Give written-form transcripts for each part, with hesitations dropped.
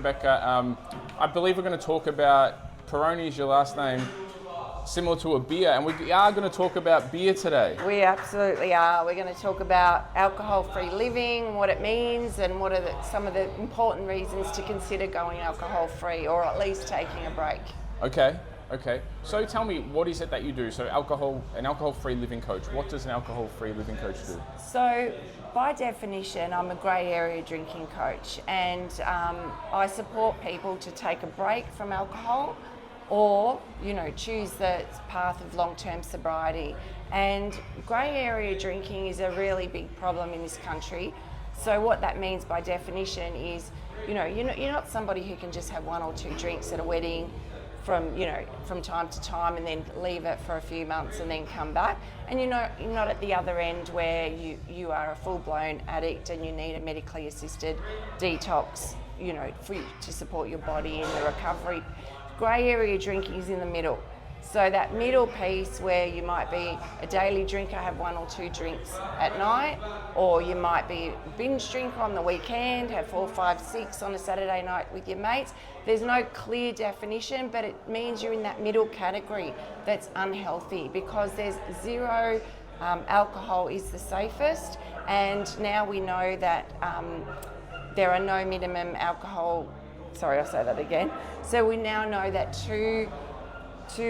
Rebecca, I believe we're going to talk about, Perrone is your last name, similar to a beer, and we are going to talk about beer today. We absolutely are. We're going to talk about alcohol-free living, what it means, and what are some of the important reasons to consider going alcohol-free, or at least taking a break. Okay. So tell me, what is it that you do? So an alcohol-free living coach. What does an alcohol-free living coach do? So by definition, I'm a grey area drinking coach, and I support people to take a break from alcohol or, choose the path of long-term sobriety. And grey area drinking is a really big problem in this country. So what that means by definition is, you're not somebody who can just have one or two drinks at a wedding from time to time and then leave it for a few months and then come back. And you're not at the other end where you are a full-blown addict and you need a medically assisted detox, to support your body in the recovery. Grey area drinking is in the middle. So that middle piece where you might be a daily drinker, have one or two drinks at night, or you might be a binge drinker on the weekend, have 4, 5, 6 on a Saturday night with your mates. There's no clear definition, but it means you're in that middle category that's unhealthy, because there's zero alcohol is the safest, and now we know that there are no minimum alcohol. Sorry, I'll say that again. So we now know that two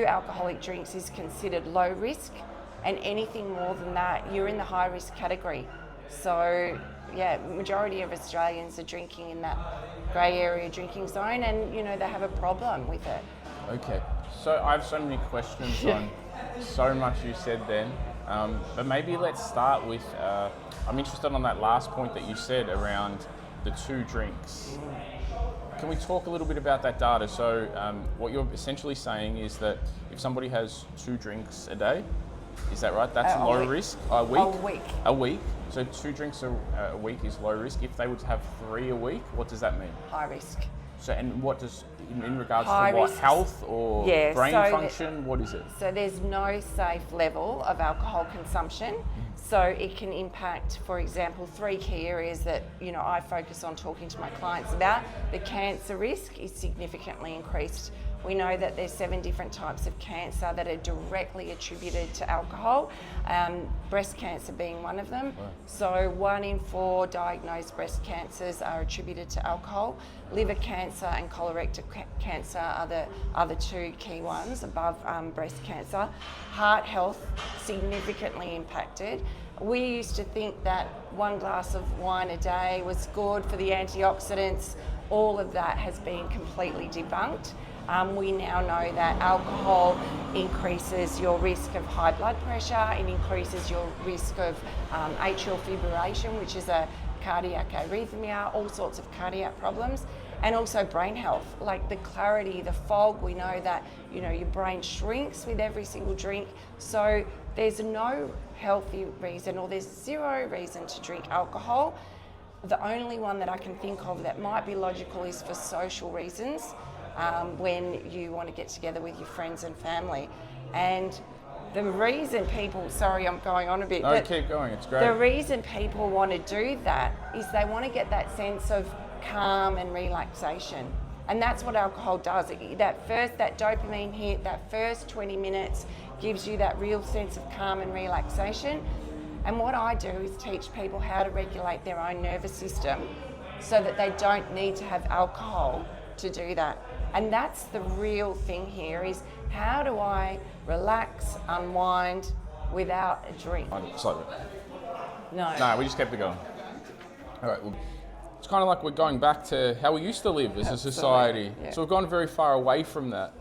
alcoholic drinks is considered low risk, and anything more than that, you're in the high risk category. So yeah, majority of Australians are drinking in that grey area drinking zone, and they have a problem with it. Okay, so I have so many questions on so much you said then, but maybe let's start with, I'm interested on that last point that you said around the 2 drinks. Can we talk a little bit about that data? So what you're essentially saying is that if somebody has 2 drinks a day, is that right? That's low risk? A week. So 2 drinks a week is low risk. If they were to have 3 a week, what does that mean? High risk. So, and what does, in regards high to what, risk. health or brain function, what is it? So there's no safe level of alcohol consumption. So it can impact, for example, 3 key areas that I focus on talking to my clients about. The cancer risk is significantly increased. We know that there's 7 different types of cancer that are directly attributed to alcohol, breast cancer being one of them. Right. So 1 in 4 diagnosed breast cancers are attributed to alcohol. Liver cancer and colorectal cancer are the other 2 key ones above breast cancer. Heart health significantly impacted. We used to think that 1 glass of wine a day was good for the antioxidants. All of that has been completely debunked. We now know that alcohol increases your risk of high blood pressure, it increases your risk of atrial fibrillation, which is a cardiac arrhythmia, all sorts of cardiac problems, and also brain health, like the clarity, the fog. We know that your brain shrinks with every single drink. So there's no healthy reason, or there's zero reason to drink alcohol. The only one that I can think of that might be logical is for social reasons, when you want to get together with your friends and family. And the reason people, sorry, I'm going on a bit. No, keep going, it's great. The reason people want to do that is they want to get that sense of calm and relaxation. And that's what alcohol does. That dopamine hit, that first 20 minutes gives you that real sense of calm and relaxation. And what I do is teach people how to regulate their own nervous system so that they don't need to have alcohol to do that. And that's the real thing here, is how do I relax, unwind without a drink? Slightly. No, we just kept it going. All right, well, it's kind of like we're going back to how we used to live as a society. Yeah. So we've gone very far away from that.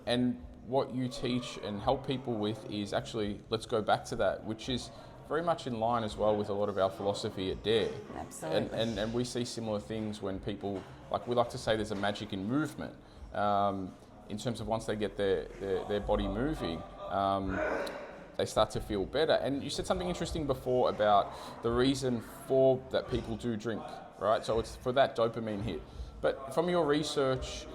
And what you teach and help people with is actually, let's go back to that, which is very much in line as well with a lot of our philosophy at DARE. Absolutely. And we see similar things when people, like we like to say there's a magic in movement, in terms of once they get their body moving, they start to feel better. And you said something interesting before about the reason for that people do drink, right? So it's for that dopamine hit. But from your research,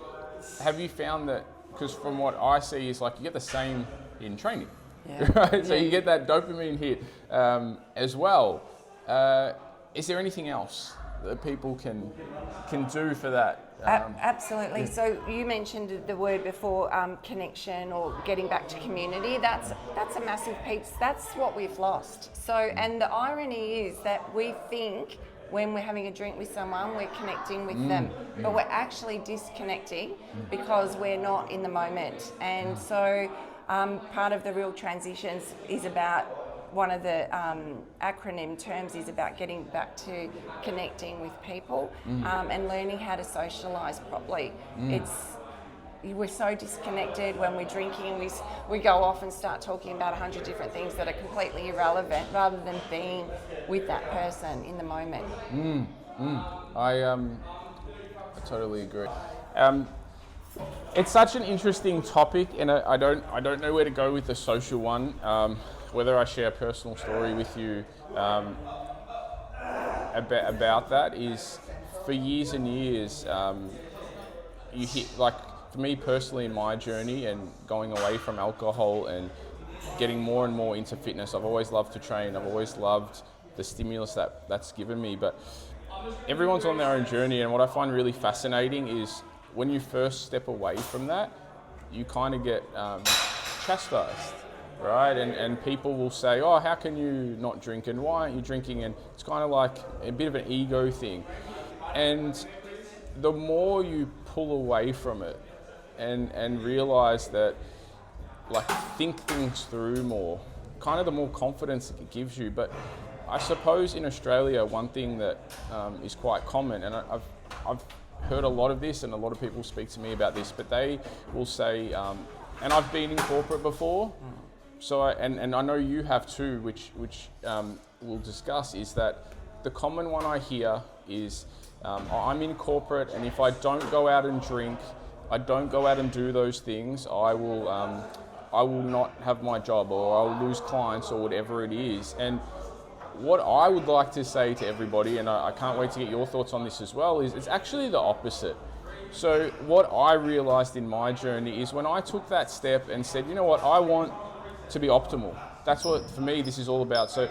have you found that, because from what I see is like you get the same in training. Yeah. Right? So you get that dopamine hit as well. Is there anything else that people can do for that? Absolutely. So you mentioned the word before, connection or getting back to community. That's a massive piece. That's what we've lost. So, and the irony is that we think when we're having a drink with someone, we're connecting with them, but we're actually disconnecting because we're not in the moment. And so part of the real transitions is about, one of the acronym terms is about getting back to connecting with people and learning how to socialise properly. We're so disconnected when we're drinking. We go off and start talking about 100 different things that are completely irrelevant rather than being with that person in the moment. I totally agree. It's such an interesting topic, and I don't know where to go with the social one. Whether I share a personal story with you about that is, for years and years, you hit, like, for me personally in my journey and going away from alcohol and getting more and more into fitness, I've always loved to train. I've always loved the stimulus that's given me, but everyone's on their own journey, and what I find really fascinating is when you first step away from that, you kind of get chastised, right? And people will say, oh, how can you not drink, and why aren't you drinking? And it's kind of like a bit of an ego thing. And the more you pull away from it and realize that, like, think things through more, kind of the more confidence it gives you. But I suppose in Australia, one thing that is quite common, and I've heard a lot of this, and a lot of people speak to me about this, but they will say, and I've been in corporate before, so and I know you have too, which we'll discuss, is that the common one I hear is, I'm in corporate, and if I don't go out and drink, I don't go out and do those things, I will not have my job, or I'll lose clients, or whatever it is. And what I would like to say to everybody, and I can't wait to get your thoughts on this as well, is it's actually the opposite. So what I realized in my journey is when I took that step and said, you know what, I want to be optimal. That's what, for me, this is all about. So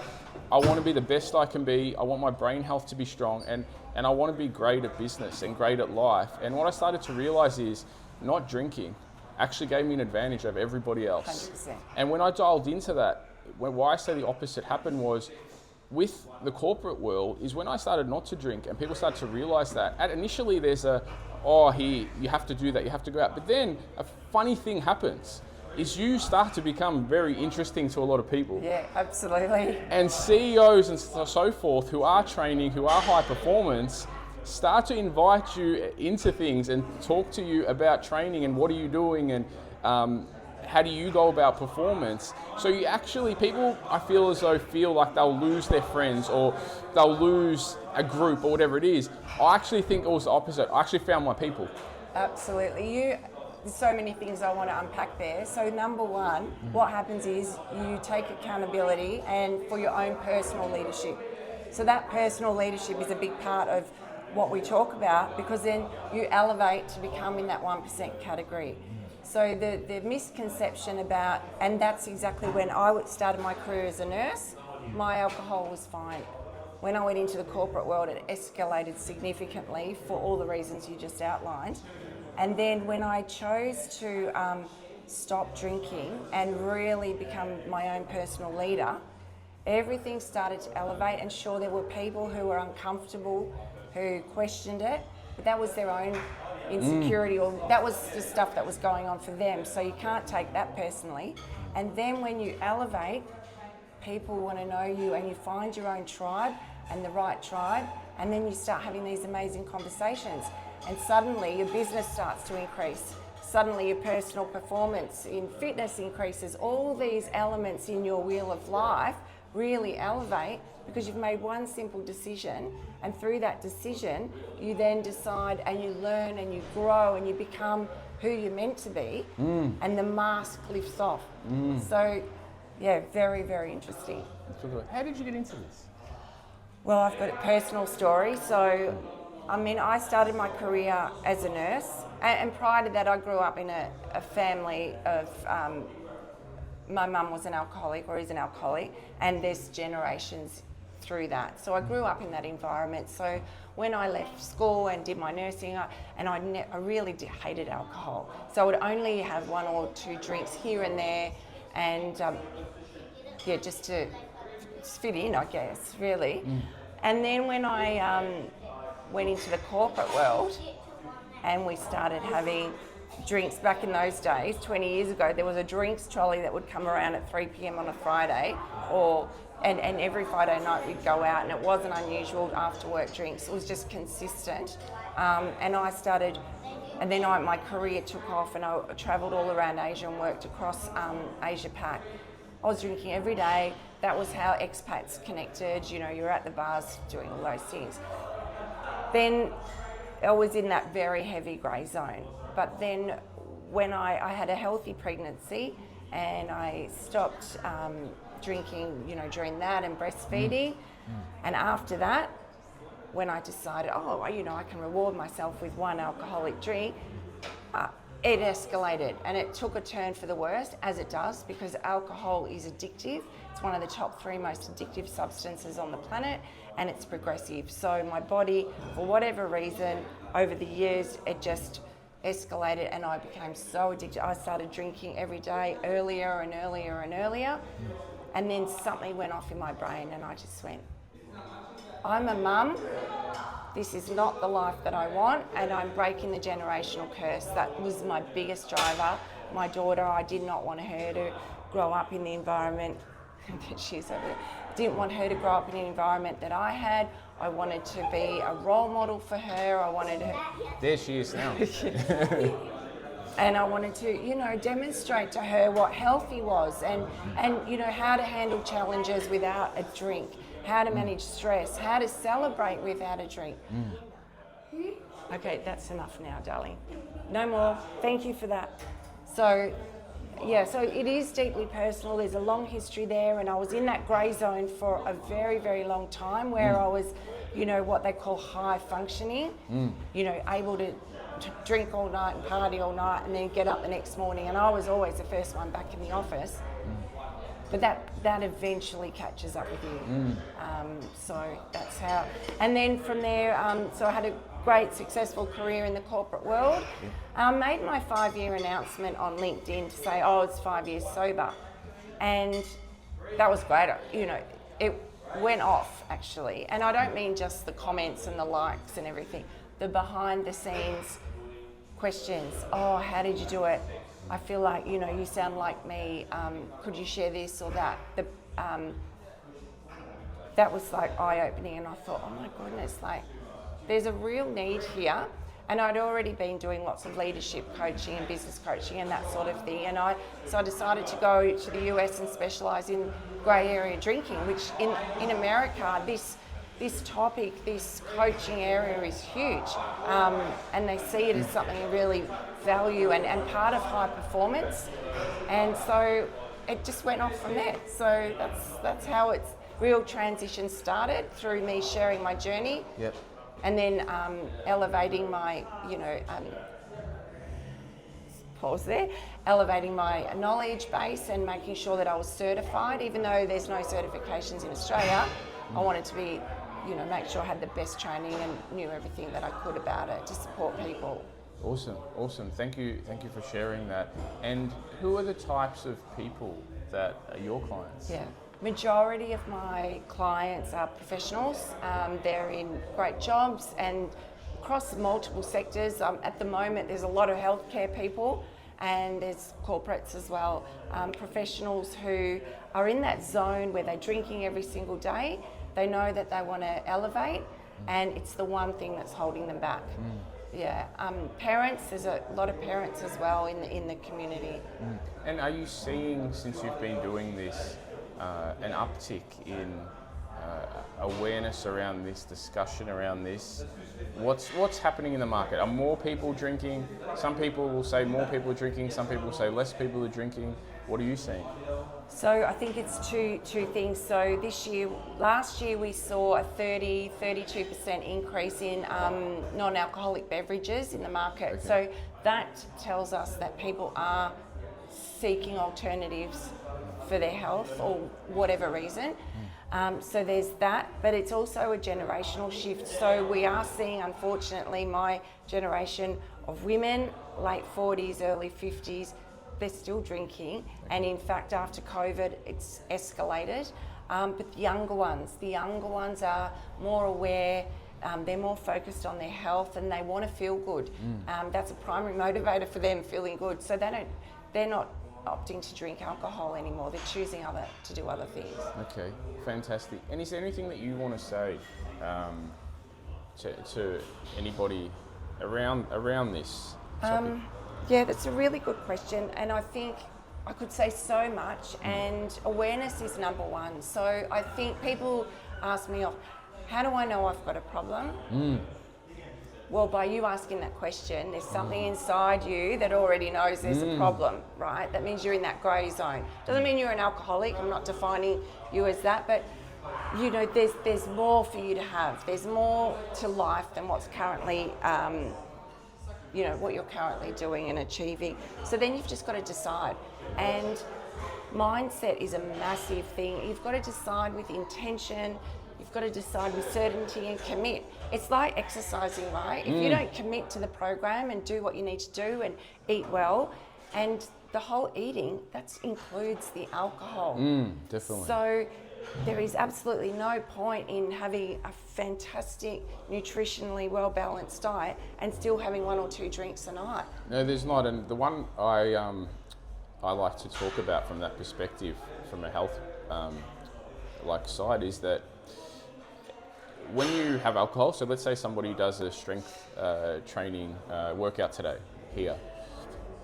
I want to be the best I can be. I want my brain health to be strong, and I want to be great at business and great at life. And what I started to realize is not drinking actually gave me an advantage over everybody else. 100%. And when I dialed into that, why I say the opposite happened was, with the corporate world, is when I started not to drink and people started to realize that. And initially there's you have to do that, you have to go out. But then a funny thing happens, is you start to become very interesting to a lot of people. Yeah, absolutely. And CEOs and so forth who are training, who are high performance, start to invite you into things and talk to you about training and what are you doing and how do you go about performance. So you actually, people, I feel as though feel like they'll lose their friends or they'll lose a group or whatever it is. I actually think it was the opposite. I actually found my people. Absolutely. There's so many things I want to unpack there. So number one, what happens is you take accountability and for your own personal leadership. So that personal leadership is a big part of what we talk about, because then you elevate to become in that 1% category. So the misconception about, and that's exactly when I started my career as a nurse, my alcohol was fine. When I went into the corporate world, it escalated significantly for all the reasons you just outlined. And then when I chose to stop drinking and really become my own personal leader, everything started to elevate. And sure, there were people who were uncomfortable, who questioned it, but that was their own insecurity, or that was the stuff that was going on for them. So you can't take that personally. And then when you elevate, people want to know you, and you find your own tribe and the right tribe, and then you start having these amazing conversations. And suddenly your business starts to increase. Suddenly your personal performance in fitness increases. All these elements in your wheel of life really elevate because you've made one simple decision, and through that decision you then decide and you learn and you grow and you become who you're meant to be, and the mask lifts off. So yeah, very, very interesting. How did you get into this? Well, I've got a personal story. So I mean, I started my career as a nurse, and prior to that I grew up in a family of, my mum was an alcoholic, or is an alcoholic, and there's generations through that. So I grew up in that environment. So when I left school and did my nursing, I really hated alcohol. So I would only have 1 or 2 drinks here and there, and just to fit in, I guess, really. And then when I went into the corporate world and we started having drinks back in those days, 20 years ago, there was a drinks trolley that would come around at 3 p.m. on a Friday, and every Friday night we'd go out, and it wasn't unusual after work drinks. It was just consistent. And I started, and then my career took off, and I travelled all around Asia and worked across Asia Pac. I was drinking every day. That was how expats connected. You know, you're at the bars doing all those things. Then I was in that very heavy grey zone. But then when I had a healthy pregnancy and I stopped drinking, you know, during that and breastfeeding. And after that, when I decided, I can reward myself with 1 alcoholic drink, it escalated and it took a turn for the worst, as it does, because alcohol is addictive. It's one of the top 3 most addictive substances on the planet, and it's progressive. So my body, for whatever reason, over the years, it just escalated and I became so addicted. I started drinking every day, earlier and earlier and earlier. And then something went off in my brain and I just went, I'm a mum. This is not the life that I want, and I'm breaking the generational curse. That was my biggest driver. My daughter, I did not want her to grow up in the environment she's over there. Didn't want her to grow up in an environment that I had. I wanted to be a role model for her. I wanted her. There she is now. And I wanted to, you know, demonstrate to her what healthy was, and you know, how to handle challenges without a drink, how to manage stress, how to celebrate without a drink. Okay, that's enough now, darling. No more. Thank you for that. So, yeah, so it is deeply personal. There's a long history there, and I was in that grey zone for a very, very long time where I was, you know, what they call high functioning, you know, able to drink all night and party all night and then get up the next morning, and I was always the first one back in the office. But that eventually catches up with you. So that's how. And then from there, so I had a great successful career in the corporate world. Made my 5-year announcement on LinkedIn to say, it's 5 years sober. And that was great. You know, it went off actually. And I don't mean just the comments and the likes and everything. The behind the scenes questions. How did you do it? I feel like, you know, you sound like me. Could you share this or that? That was like eye-opening, and I thought, oh my goodness, like there's a real need here. And I'd already been doing lots of leadership coaching and business coaching and that sort of thing. And so I decided to go to the US and specialise in grey area drinking, which in America, this topic, this coaching area is huge, and they see it as something they really value and part of high performance. And so it just went off from there. So that's how its real transition started, through me sharing my journey. Yep. And then elevating my, you know, pause there, elevating my knowledge base and making sure that I was certified, even though there's no certifications in Australia. I wanted to be, you know, make sure I had the best training and knew everything that I could about it to support people. Awesome. Thank you for sharing that. And who are the types of people that are your clients? Yeah. Majority of my clients are professionals. They're in great jobs and across multiple sectors. At the moment, there's a lot of healthcare people, and there's corporates as well. Professionals who are in that zone where they're drinking every single day. They know that they want to elevate, and it's the one thing that's holding them back. Yeah. Parents, there's a lot of parents as well in the community. And are you seeing, since you've been doing this, an uptick in awareness around this, discussion around this? What's happening in the market? Are more people drinking? Some people will say more people are drinking, some people will say less people are drinking. What are you seeing? So I think it's two things. So last year we saw a 32% increase in non-alcoholic beverages in the market. Okay. So that tells us that people are seeking alternatives for their health or whatever reason. So there's that, but it's also a generational shift. So we are seeing, unfortunately, my generation of women, late 40s, early 50s, they're still drinking. And in fact, after COVID, it's escalated. But the younger ones are more aware. They're more focused on their health and they want to feel good. That's a primary motivator for them, feeling good. So they're not opting to drink alcohol anymore. They're choosing to do other things. Okay, fantastic. And is there anything that you want to say to anybody around this topic? Yeah, that's a really good question, and I think I could say so much, and awareness is number one. So I think people ask me, how do I know I've got a problem? Well, by you asking that question, there's something inside you that already knows there's a problem, right? That means you're in that grey zone. Doesn't mean you're an alcoholic. I'm not defining you as that, but you know, there's more for you to have. There's more to life than what's currently, what you're currently doing and achieving. So then you've just got to decide. And mindset is a massive thing. You've got to decide with intention. You've got to decide with certainty and commit. It's like exercising, right? If you don't commit to the program and do what you need to do and eat well, and the whole eating, that includes the alcohol. Definitely. So there is absolutely no point in having a fantastic, nutritionally well-balanced diet and still having 1 or 2 drinks a night. No, there's not. And the one I like to talk about from that perspective, from a health side, is that when you have alcohol, so let's say somebody does a strength training workout today here,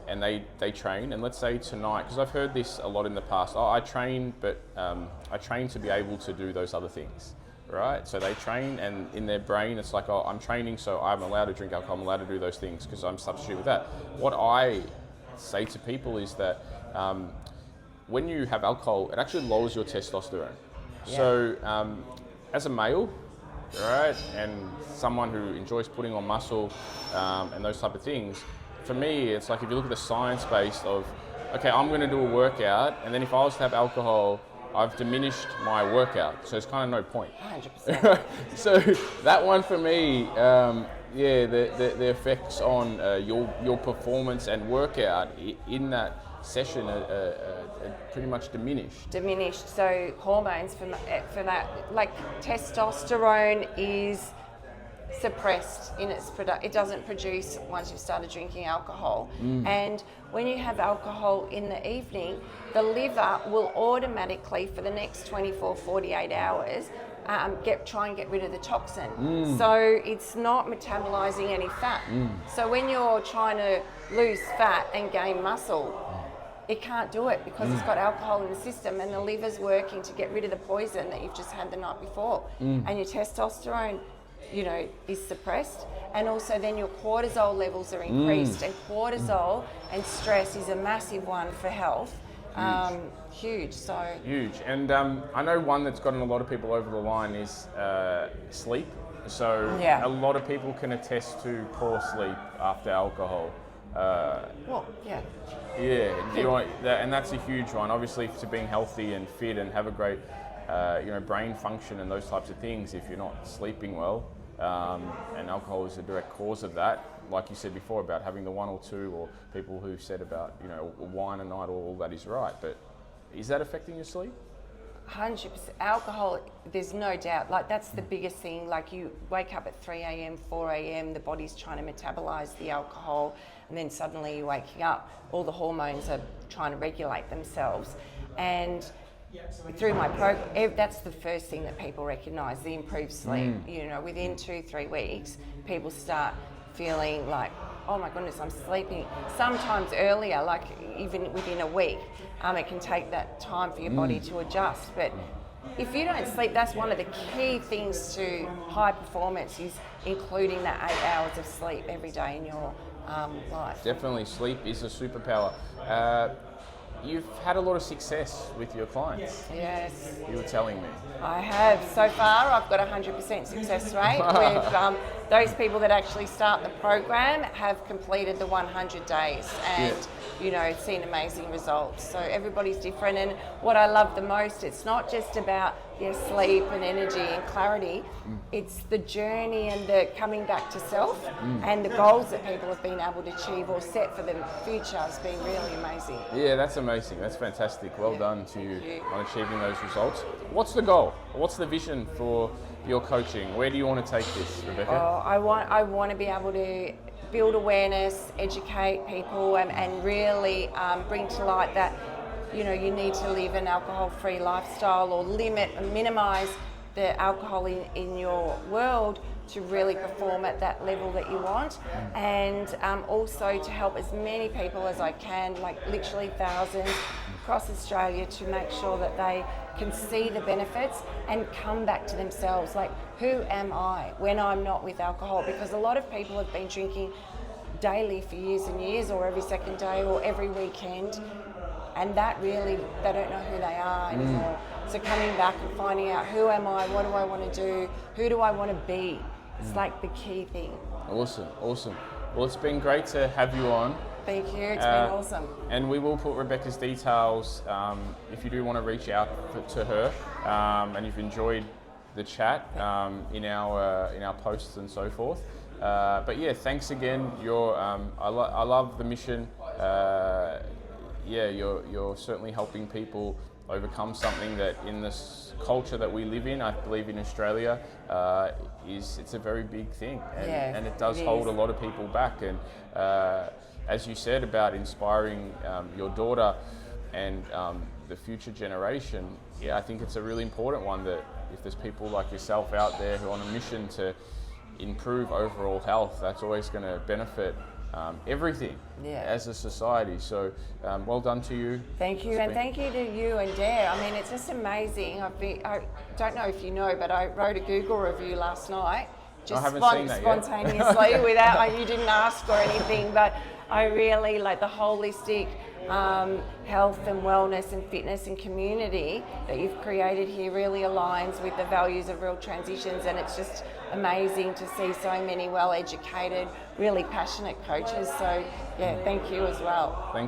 and they train, and let's say tonight, because I've heard this a lot in the past, I train, but I train to be able to do those other things, right? So they train, and in their brain it's like, I'm training, so I'm allowed to drink alcohol, I'm allowed to do those things because I'm substitute with that. What I say to people is that when you have alcohol, it actually lowers your testosterone. Yeah. So as a male, right, and someone who enjoys putting on muscle and those type of things, for me, it's like if you look at the science base of, okay, I'm going to do a workout, and then if I was to have alcohol, I've diminished my workout, so it's kind of no point. 100%. So that one for me, the effects on your performance and workout in that session are pretty much diminished. So hormones for that, like testosterone is suppressed in its it doesn't produce once you've started drinking alcohol. And when you have alcohol in the evening, the liver will automatically, for the next 24, 48 hours, try and get rid of the toxin. So it's not metabolizing any fat. So when you're trying to lose fat and gain muscle, it can't do it because it's got alcohol in the system, and the liver's working to get rid of the poison that you've just had the night before. And your testosterone, is suppressed, and also then your cortisol levels are increased, and cortisol and stress is a massive one for health. Huge. And I know one that's gotten a lot of people over the line is sleep. So a lot of people can attest to poor sleep after alcohol. And that's a huge one. Obviously, to being healthy and fit and have a great brain function and those types of things, if you're not sleeping well, and alcohol is a direct cause of that, like you said before about having the 1 or 2, or people who said about wine a night, all that is right, but is that affecting your sleep? 100%. Alcohol, there's no doubt, like that's the biggest thing. Like you wake up at 3 a.m, 4 a.m, the body's trying to metabolize the alcohol, and then suddenly you're waking up, all the hormones are trying to regulate themselves. And through my program, that's the first thing that people recognize, the improved sleep. Within 2-3 weeks, people start feeling like, oh my goodness, I'm sleeping. Sometimes earlier, like even within a week, it can take that time for your body to adjust. But if you don't sleep, that's one of the key things to high performance, is including that 8 hours of sleep every day in your life. Definitely, sleep is a superpower. You've had a lot of success with your clients. Yes. You were telling me. I have. So far, I've got a 100% success rate with those people that actually start the program have completed the 100 days and seen amazing results. So everybody's different, and what I love the most, it's not just about sleep and energy and clarity, it's the journey and the coming back to self and the goals that people have been able to achieve or set for the future has been really amazing. Yeah, that's amazing. That's fantastic. Well done to you on achieving those results. What's the goal? What's the vision for your coaching? Where do you want to take this, Rebecca? I want to be able to build awareness, educate people, and really bring to light that you need to live an alcohol-free lifestyle or limit and minimise the alcohol in your world to really perform at that level that you want, and also to help as many people as I can, like literally thousands across Australia, to make sure that they can see the benefits and come back to themselves. Like, who am I when I'm not with alcohol? Because a lot of people have been drinking daily for years and years, or every second day, or every weekend, and that really, they don't know who they are anymore. So coming back and finding out, who am I, what do I want to do, who do I want to be, it's like the key thing. Awesome. Well, it's been great to have you on. Thank you, it's been awesome. And we will put Rebecca's details if you do want to reach out to her, and you've enjoyed the chat in our posts and so forth. But yeah, thanks again. I love the mission. You're certainly helping people overcome something that in this culture that we live in, I believe in Australia, it's a very big thing, and it does hold a lot of people back. And as you said about inspiring your daughter and the future generation, I think it's a really important one, that if there's people like yourself out there who are on a mission to improve overall health, that's always going to benefit everything as a society. So well done to you. Thank you, and thank you to you and Dare. I mean, it's just amazing. I don't know if you know, but I wrote a Google review last night, just spontaneously without, you didn't ask or anything, but I really like the holistic health and wellness and fitness and community that you've created here really aligns with the values of Real Transitions, and it's just amazing to see so many well-educated, really passionate coaches. So yeah, thank you as well.